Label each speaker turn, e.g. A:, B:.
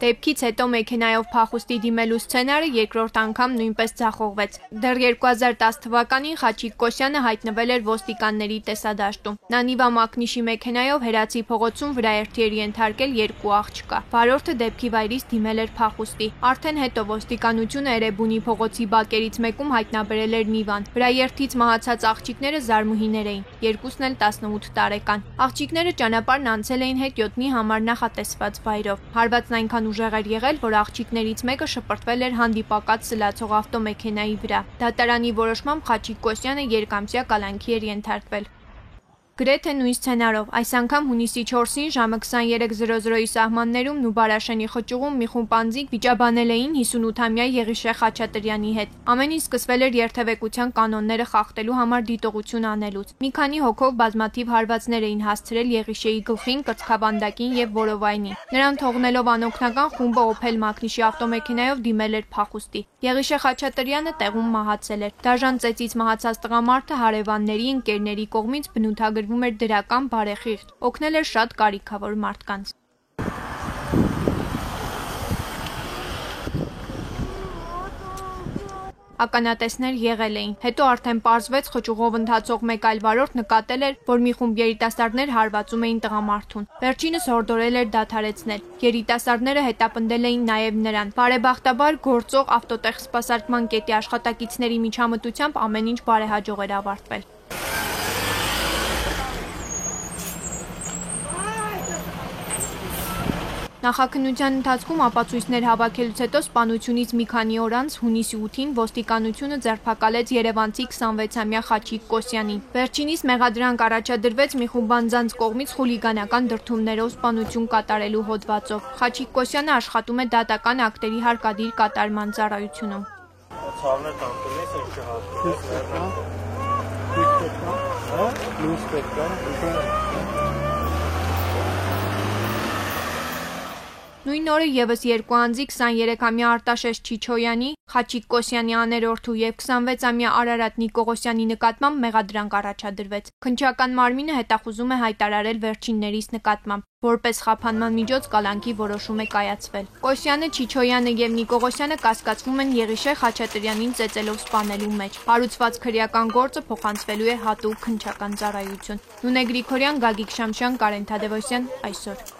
A: Դեպքից հետո մեքենայով փախուստի դիմելու սցենարը երկրորդ անգամ նույնպես ձախողվեց։ Դեռ 2010 թվականին Խաչիկ Կոսյանը հայտնվել էր ոստիկանների տեսադաշտում։ Նա Նիվա Մակնիշի մեքենայով Հերացի փողոցում վրաերթի էր ենթարկել երկու աղջկա։ Վարորդը դեպքի վայրից դիմել էր փախուստի։ Արդեն հետո ոստիկանությունը Էրեբունի փողոցի բակերից մեկում հայտնաբերել էր Նիվան։ Վրաերթից մահացած աղջիկները զարմուհիներ էին, երկուսն էլ 18 տարեկան։ Աղջիկները ճանապարհն անցել էին հետիոտնի համար նախատեսված վայրով։ Հարվածն այնքան ուժեղ էր եղել, որ աղջիկներից մեկը շպրտվել էր հանդիպակաց սլացող ավտոմեքենայի վրա։ Դատարանի որոշմամբ Խաչիկ Կոսյանը երկամսյա կալանքի էր ենթարկվել։ Գրեթե նույն սցենարով այս անգամ հունիսի 4-ին ժամը 23:00-ի սահմաններում Նուբարաշենի խճուղում մի խումբ անձինք վիճաբանել էին 58-ամյա Եղիշե Խաչատրյանի հետ։ Ամեն ինչ սկսվել էր երթևեկության կանոնները խախտելու համար դիտողություն անելուց։ Մի քանի հոգով բազմաթիվ հարվածներ էին հասցրել Եղիշեի գլխին, կրծքավանդակին եւ որովայնին։ Նրան թողնելով անօգնական խումբը Օփել Մակնիշի ավտոմեքենայով դիմել էր փախուստի։ Եղիշե Խաչատրյանը տեղում մահացել էր։ Դաժան ծեծից մահացած տղամարդը հարևանների, ընկերների կողմից բնութագրվում էր դրական բարեխիղճ, օգնել էր շատ կարիքավոր մարդկանց։ Ականատեսներ եղել էին։ Հետո արդեն պարզվեց խճուղով ընթացող մեկ այլ վարորդ նկատել էր, որ մի խումբ երիտասարդներ հարվածում էին տղամարդուն։ Վերջինս հորդորել էր դադարեցնել։ Երիտասարդները հետապնդել էին նաև նրան։ Բարեբախտաբար գործող ավտոտեղ սպասարկման կետի աշխատակիցների միջամտությամբ ամեն ինչ բարեհաջող էր ավարտվել։ Նախաքննության ընթացքում ապացույցներ հավաքելուց հետո սպանությունից մի քանի օր անց հունիսի 8-ին ոստիկանությունը ձերբակալեց երևանցի 26-ամյա Խաչիկ Կոսյանին։ Վերջինիս մեղադրանք առաջադրվեց մի խումբ անձանց կողմից խուլիգանական դրդումներով սպանություն կատարելու հոդվածով։ Խաչիկ Կոսյանը աշխատում է դատական ակտերի հարկադիր կատարման ծառայությունում։ Նույն օրը եւս երկու անձի 23-ամյա Արտաշես Չիչոյանի, Խաչիկ Կոսյանի աներորդու եւ 26-ամյա Արարատ Նիկողոսյանի նկատմամբ մեղադրանք առաջադրվեց։ Քննչական մարմինը հետախուզում է հայտարարել վերջիններիս նկատմամբ։ Որպես խափանման միջոց կալանքի որոշում է կայացվել։ Կոսյանը, Չիչոյանը եւ Նիկողոսյանը կասկածվում են Եղիշե Խաչատրյանին ծեծելով սպանելու մեջ։ Հարուցված քրեական գործը փոխանցվելու է հատուկ քննչական ծառայություն։ Նունե Գրիգորյան, Գագիկ Շամշյան, Կարեն Թադևոսյան, այսօր։